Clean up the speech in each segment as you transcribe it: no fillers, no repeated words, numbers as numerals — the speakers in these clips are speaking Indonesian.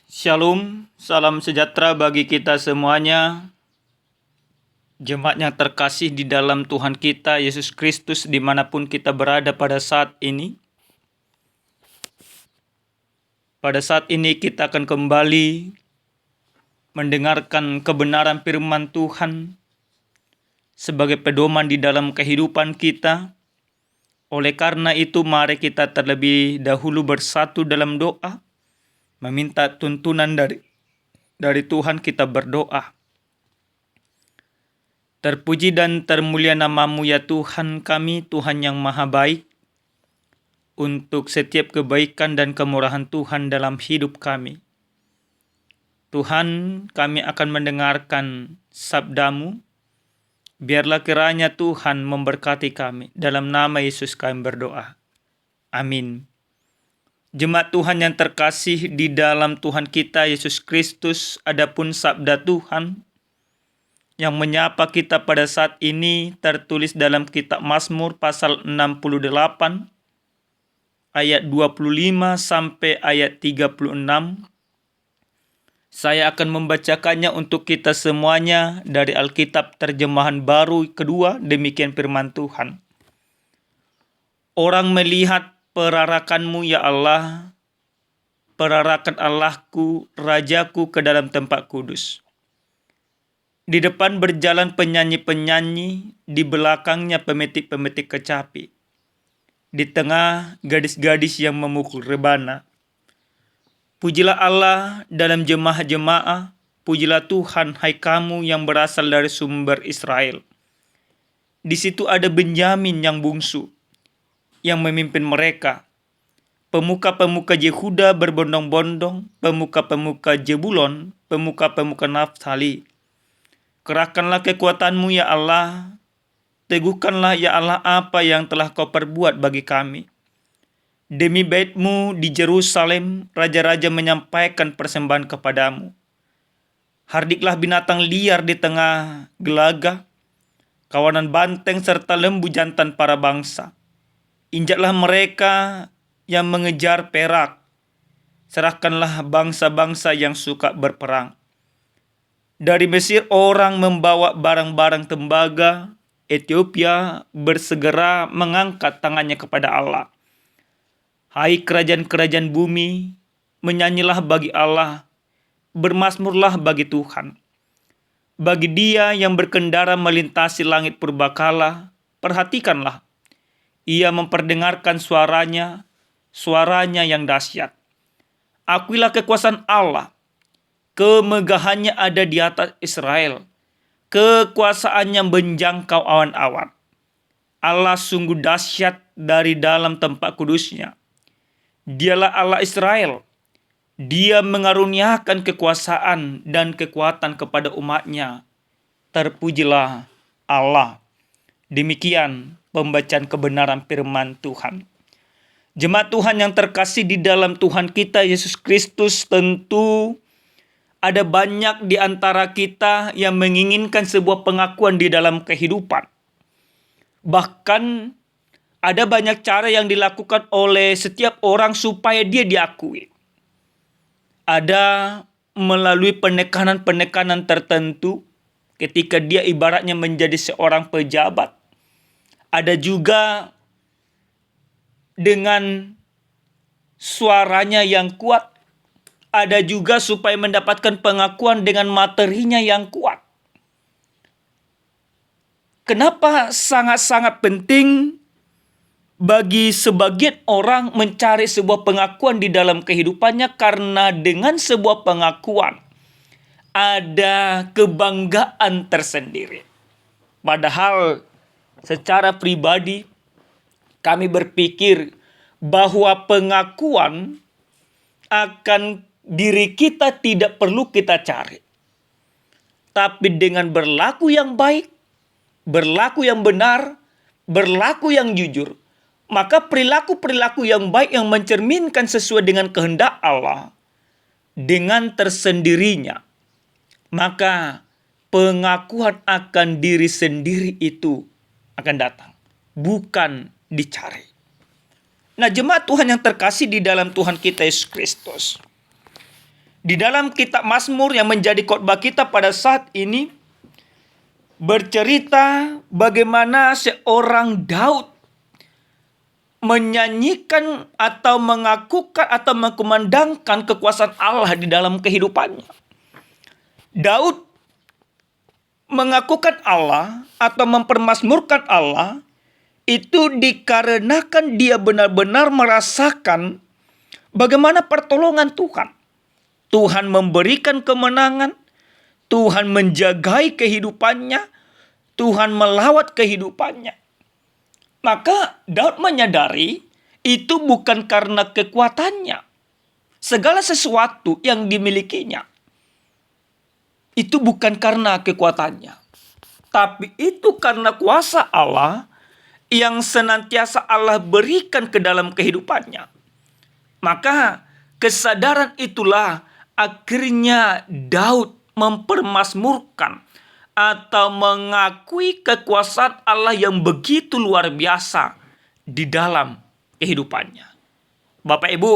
Shalom, salam sejahtera bagi kita semuanya. Jemaat yang terkasih di dalam Tuhan kita, Yesus Kristus, dimanapun kita berada pada saat ini. Pada saat ini kita akan kembali mendengarkan kebenaran firman Tuhan sebagai pedoman di dalam kehidupan kita. Oleh karena itu, mari kita terlebih dahulu bersatu dalam doa, meminta tuntunan dari Tuhan. Kita berdoa. Terpuji dan termulia nama-Mu ya Tuhan kami, Tuhan yang maha baik, untuk setiap kebaikan dan kemurahan Tuhan dalam hidup kami. Tuhan, kami akan mendengarkan sabda-Mu. Biarlah kiranya Tuhan memberkati kami. Dalam nama Yesus kami berdoa. Amin. Jemaat Tuhan yang terkasih di dalam Tuhan kita Yesus Kristus, adapun sabda Tuhan yang menyapa kita pada saat ini tertulis dalam kitab Mazmur pasal 68 ayat 25 sampai ayat 36. Saya akan membacakannya untuk kita semuanya dari Alkitab terjemahan baru kedua. Demikian firman Tuhan. Orang melihat perarakan-Mu ya Allah, perarakan Allahku, Rajaku ke dalam tempat kudus. Di depan berjalan penyanyi-penyanyi, di belakangnya pemetik-pemetik kecapi. Di tengah gadis-gadis yang memukul rebana. Pujilah Allah dalam jemaah-jemaah, pujilah Tuhan hai kamu yang berasal dari sumber Israel. Di situ ada Benyamin yang bungsu, yang memimpin mereka. Pemuka-pemuka Yehuda berbondong-bondong, pemuka-pemuka Jebulon, pemuka-pemuka Naftali. Kerahkanlah kekuatan-Mu ya Allah, teguhkanlah ya Allah apa yang telah Kau perbuat bagi kami. Demi bait-Mu di Yerusalem, raja-raja menyampaikan persembahan kepadamu. Hardiklah binatang liar di tengah gelaga, kawanan banteng serta lembu jantan para bangsa. Injaklah mereka yang mengejar perak, serahkanlah bangsa-bangsa yang suka berperang. Dari Mesir orang membawa barang-barang tembaga, Ethiopia bersegera mengangkat tangannya kepada Allah. Hai kerajaan-kerajaan bumi, menyanyilah bagi Allah, bermazmurlah bagi Tuhan. Bagi Dia yang berkendara melintasi langit purbakala, perhatikanlah. Ia memperdengarkan suaranya yang dahsyat. Akuilah kekuasaan Allah. Kemegahannya ada di atas Israel. Kekuasaannya menjangkau awan-awan. Allah sungguh dahsyat dari dalam tempat kudusnya. Dialah Allah Israel. Dia mengaruniakan kekuasaan dan kekuatan kepada umatnya. Terpujilah Allah. Demikian pembacaan kebenaran firman Tuhan. Jemaat Tuhan yang terkasih di dalam Tuhan kita Yesus Kristus, tentu ada banyak di antara kita yang menginginkan sebuah pengakuan di dalam kehidupan. Bahkan ada banyak cara yang dilakukan oleh setiap orang supaya dia diakui. Ada melalui penekanan-penekanan tertentu ketika dia ibaratnya menjadi seorang pejabat. Ada juga dengan suaranya yang kuat. Ada juga supaya mendapatkan pengakuan dengan materinya yang kuat. Kenapa sangat-sangat penting bagi sebagian orang mencari sebuah pengakuan di dalam kehidupannya? Karena dengan sebuah pengakuan ada kebanggaan tersendiri. Padahal secara pribadi kami berpikir bahwa pengakuan akan diri kita tidak perlu kita cari. Tapi dengan berlaku yang baik, berlaku yang benar, berlaku yang jujur, maka perilaku-perilaku yang baik yang mencerminkan sesuai dengan kehendak Allah, dengan tersendirinya, maka pengakuan akan diri sendiri itu akan datang, bukan dicari. Nah, jemaat Tuhan yang terkasih di dalam Tuhan kita Yesus Kristus, Di dalam kitab Mazmur yang menjadi khotbah kita pada saat ini, bercerita bagaimana seorang Daud menyanyikan atau mengakukan atau mengkumandangkan kekuasaan Allah di dalam kehidupannya. Daud mengakukan Allah atau mempermazmurkan Allah itu dikarenakan dia benar-benar merasakan bagaimana pertolongan Tuhan. Tuhan memberikan kemenangan, Tuhan menjagai kehidupannya, Tuhan melawat kehidupannya. Maka Daud menyadari itu bukan karena kekuatannya. Segala sesuatu yang dimilikinya itu bukan karena kekuatannya, tapi itu karena kuasa Allah yang senantiasa Allah berikan ke dalam kehidupannya. Maka kesadaran itulah akhirnya Daud mempermazmurkan atau mengakui kekuasaan Allah yang begitu luar biasa di dalam kehidupannya. Bapak Ibu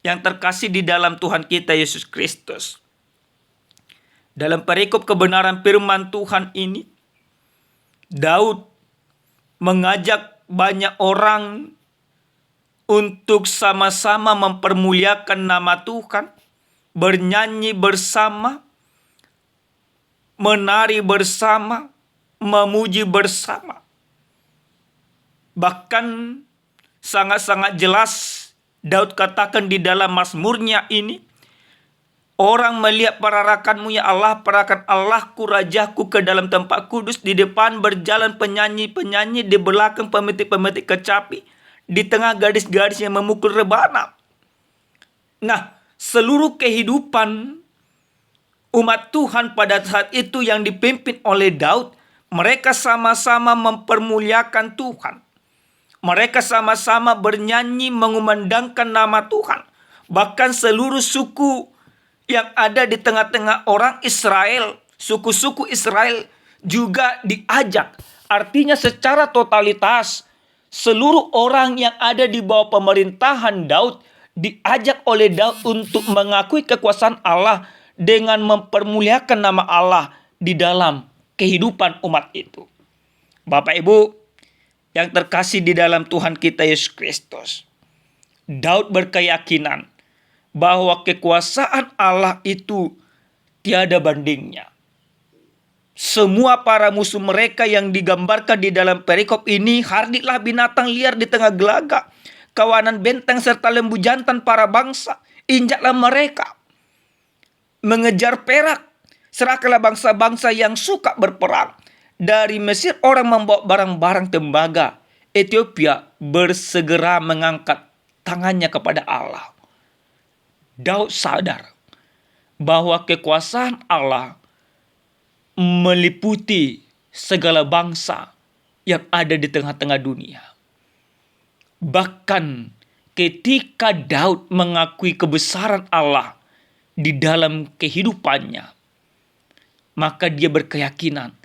yang terkasih di dalam Tuhan kita Yesus Kristus, dalam perikop kebenaran firman Tuhan ini, Daud mengajak banyak orang untuk sama-sama mempermuliakan nama Tuhan, bernyanyi bersama, menari bersama, memuji bersama. Bahkan sangat-sangat jelas Daud katakan di dalam mazmurnya ini, orang melihat perarakanmu ya Allah, perarakan Allahku, rajaku ke dalam tempat kudus. Di depan berjalan penyanyi-penyanyi, di belakang pemetik-pemetik kecapi, di tengah gadis-gadis yang memukul rebana. Nah, seluruh kehidupan umat Tuhan pada saat itu yang dipimpin oleh Daud, mereka sama-sama mempermuliakan Tuhan. Mereka sama-sama bernyanyi mengumandangkan nama Tuhan. Bahkan seluruh suku yang ada di tengah-tengah orang Israel, suku-suku Israel juga diajak. Artinya secara totalitas, seluruh orang yang ada di bawah pemerintahan Daud diajak oleh Daud untuk mengakui kekuasaan Allah dengan mempermuliakan nama Allah di dalam kehidupan umat itu. Bapak Ibu yang terkasih di dalam Tuhan kita Yesus Kristus, Daud berkeyakinan bahwa kekuasaan Allah itu tiada bandingnya. Semua para musuh mereka yang digambarkan di dalam perikop ini, hardilah binatang liar di tengah gelaga, kawanan benteng serta lembu jantan para bangsa, injaklah mereka. Mengejar perak, serahkanlah bangsa-bangsa yang suka berperang. Dari Mesir orang membawa barang-barang tembaga. Ethiopia bersegera mengangkat tangannya kepada Allah. Daud sadar bahwa kekuasaan Allah meliputi segala bangsa yang ada di tengah-tengah dunia. Bahkan ketika Daud mengakui kebesaran Allah di dalam kehidupannya, maka dia berkeyakinan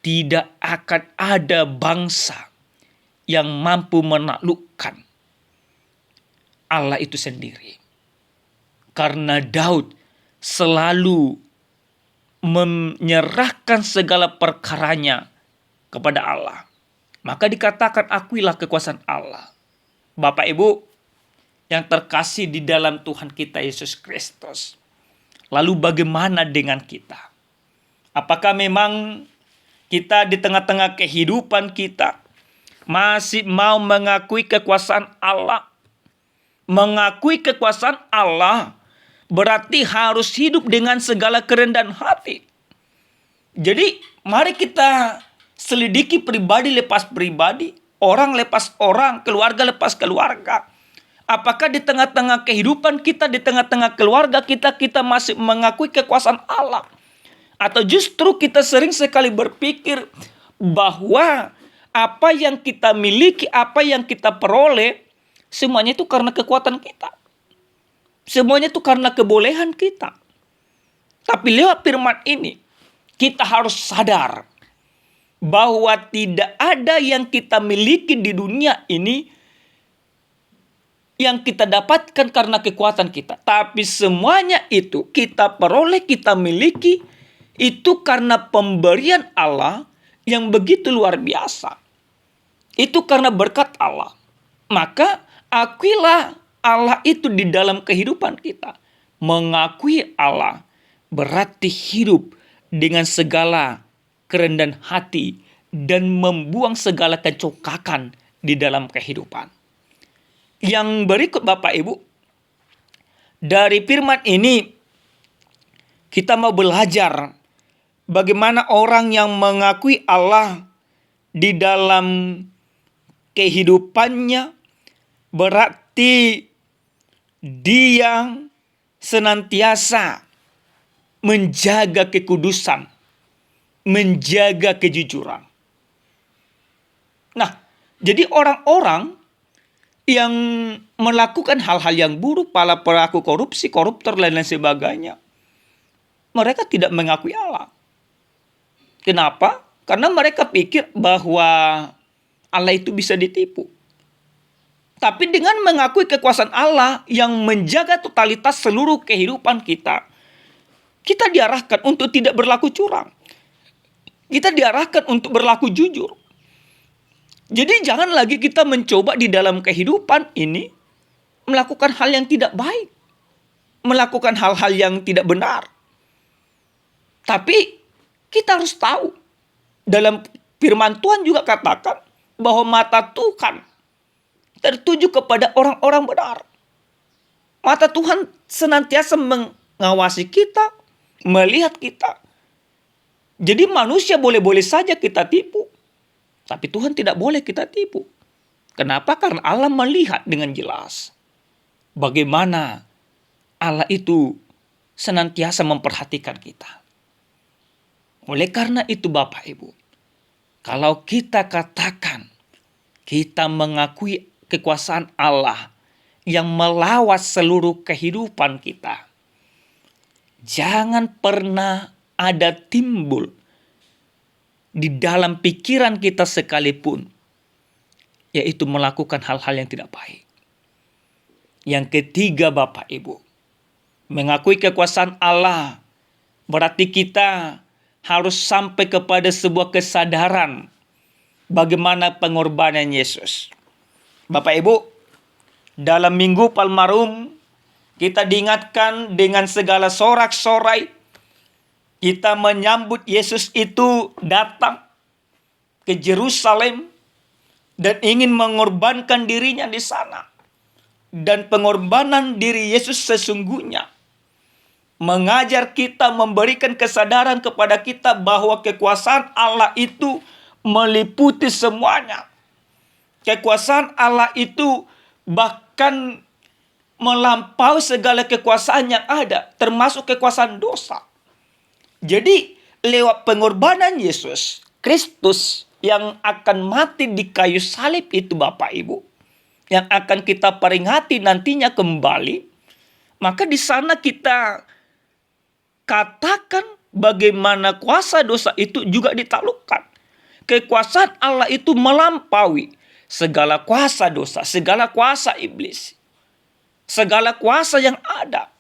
tidak akan ada bangsa yang mampu menaklukkan Allah itu sendiri. Karena Daud selalu menyerahkan segala perkaranya kepada Allah. Maka dikatakan akuilah kekuasaan Allah. Bapak Ibu yang terkasih di dalam Tuhan kita Yesus Kristus. Lalu bagaimana dengan kita? Apakah memang kita di tengah-tengah kehidupan kita masih mau mengakui kekuasaan Allah? Mengakui kekuasaan Allah berarti harus hidup dengan segala kerendahan hati. Jadi mari kita selidiki pribadi lepas pribadi, orang lepas orang, keluarga lepas keluarga. Apakah di tengah-tengah kehidupan kita, di tengah-tengah keluarga kita, kita masih mengakui kekuasaan Allah? Atau justru kita sering sekali berpikir bahwa apa yang kita miliki, apa yang kita peroleh, semuanya itu karena kekuatan kita. Semuanya itu karena kebolehan kita. Tapi lewat firman ini, kita harus sadar bahwa tidak ada yang kita miliki di dunia ini yang kita dapatkan karena kekuatan kita. Tapi semuanya itu kita peroleh, kita miliki, itu karena pemberian Allah yang begitu luar biasa. Itu karena berkat Allah. Maka akuilah Allah itu di dalam kehidupan kita. Mengakui Allah berarti hidup dengan segala kerendahan hati dan membuang segala kecokakan di dalam kehidupan. Yang berikut Bapak Ibu, dari firman ini kita mau belajar bagaimana orang yang mengakui Allah di dalam kehidupannya berarti dia senantiasa menjaga kekudusan, menjaga kejujuran. Nah, jadi orang-orang yang melakukan hal-hal yang buruk, para pelaku korupsi, koruptor, dan lain sebagainya, mereka tidak mengakui Allah. Kenapa? Karena mereka pikir bahwa Allah itu bisa ditipu. Tapi dengan mengakui kekuasaan Allah yang menjaga totalitas seluruh kehidupan kita, kita diarahkan untuk tidak berlaku curang. Kita diarahkan untuk berlaku jujur. Jadi jangan lagi kita mencoba di dalam kehidupan ini melakukan hal yang tidak baik. Melakukan hal-hal yang tidak benar. Tapi kita harus tahu. Dalam firman Tuhan juga katakan bahwa mata Tuhan tertuju kepada orang-orang benar. Mata Tuhan senantiasa mengawasi kita, melihat kita. Jadi manusia boleh-boleh saja kita tipu. Tapi Tuhan tidak boleh kita tipu. Kenapa? Karena Allah melihat dengan jelas bagaimana Allah itu senantiasa memperhatikan kita. Oleh karena itu Bapak Ibu, kalau kita katakan kita mengakui kekuasaan Allah yang melawat seluruh kehidupan kita, jangan pernah ada timbul di dalam pikiran kita sekalipun, yaitu melakukan hal-hal yang tidak baik. Yang ketiga Bapak Ibu, mengakui kekuasaan Allah berarti kita harus sampai kepada sebuah kesadaran bagaimana pengorbanan Yesus. Bapak Ibu, dalam Minggu Palmarum kita diingatkan dengan segala sorak-sorai. Kita menyambut Yesus itu datang ke Yerusalem dan ingin mengorbankan dirinya di sana. Dan pengorbanan diri Yesus sesungguhnya mengajar kita, memberikan kesadaran kepada kita bahwa kekuasaan Allah itu meliputi semuanya. Kekuasaan Allah itu bahkan melampaui segala kekuasaan yang ada, termasuk kekuasaan dosa. Jadi lewat pengorbanan Yesus Kristus yang akan mati di kayu salib itu Bapak Ibu, yang akan kita peringati nantinya kembali, maka di sana kita katakan bagaimana kuasa dosa itu juga ditaklukkan. Kekuasaan Allah itu melampaui segala kuasa dosa, segala kuasa iblis, segala kuasa yang ada.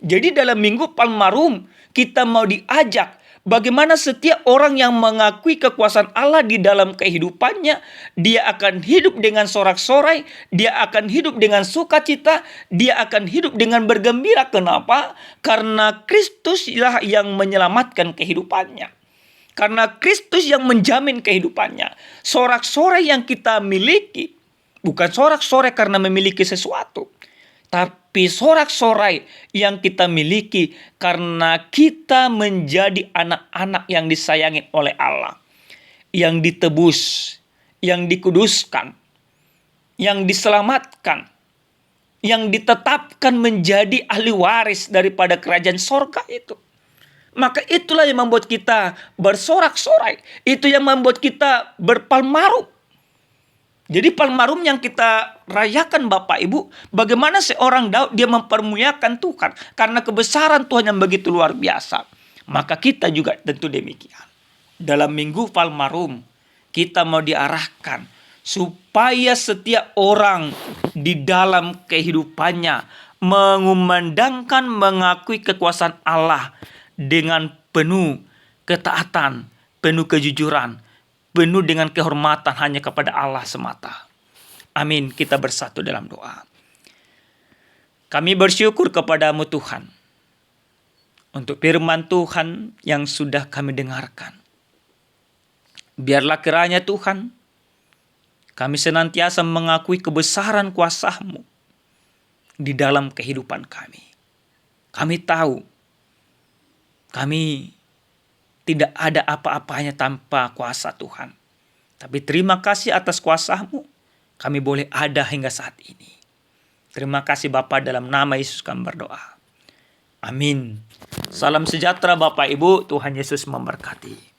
Jadi dalam Minggu Palmarum kita mau diajak bagaimana setiap orang yang mengakui kekuasaan Allah di dalam kehidupannya, dia akan hidup dengan sorak-sorai, dia akan hidup dengan sukacita, dia akan hidup dengan bergembira. Kenapa? Karena Kristuslah yang menyelamatkan kehidupannya. Karena Kristus yang menjamin kehidupannya. Sorak-sorai yang kita miliki bukan sorak-sorai karena memiliki sesuatu, tapi sorak-sorai yang kita miliki karena kita menjadi anak-anak yang disayangi oleh Allah, yang ditebus, yang dikuduskan, yang diselamatkan, yang ditetapkan menjadi ahli waris daripada kerajaan sorga itu. Maka itulah yang membuat kita bersorak-sorai. Itu yang membuat kita berpalmarum. Jadi palmarum yang kita rayakan Bapak Ibu, bagaimana seorang Daud dia mempermuliakan Tuhan karena kebesaran Tuhan yang begitu luar biasa. Maka kita juga tentu demikian. Dalam Minggu Palmarum kita mau diarahkan supaya setiap orang di dalam kehidupannya mengumandangkan, mengakui kekuasaan Allah dengan penuh ketaatan, penuh kejujuran, penuh dengan kehormatan hanya kepada Allah semata. Amin. Kita bersatu dalam doa. Kami bersyukur kepadamu Tuhan, untuk firman Tuhan yang sudah kami dengarkan. Biarlah kiranya Tuhan, kami senantiasa mengakui kebesaran kuasa-Mu di dalam kehidupan kami. Kami tahu, kami tidak ada apa-apanya tanpa kuasa Tuhan. Tapi terima kasih atas kuasa-Mu, kami boleh ada hingga saat ini. Terima kasih Bapa, dalam nama Yesus kami berdoa. Amin. Salam sejahtera Bapak Ibu, Tuhan Yesus memberkati.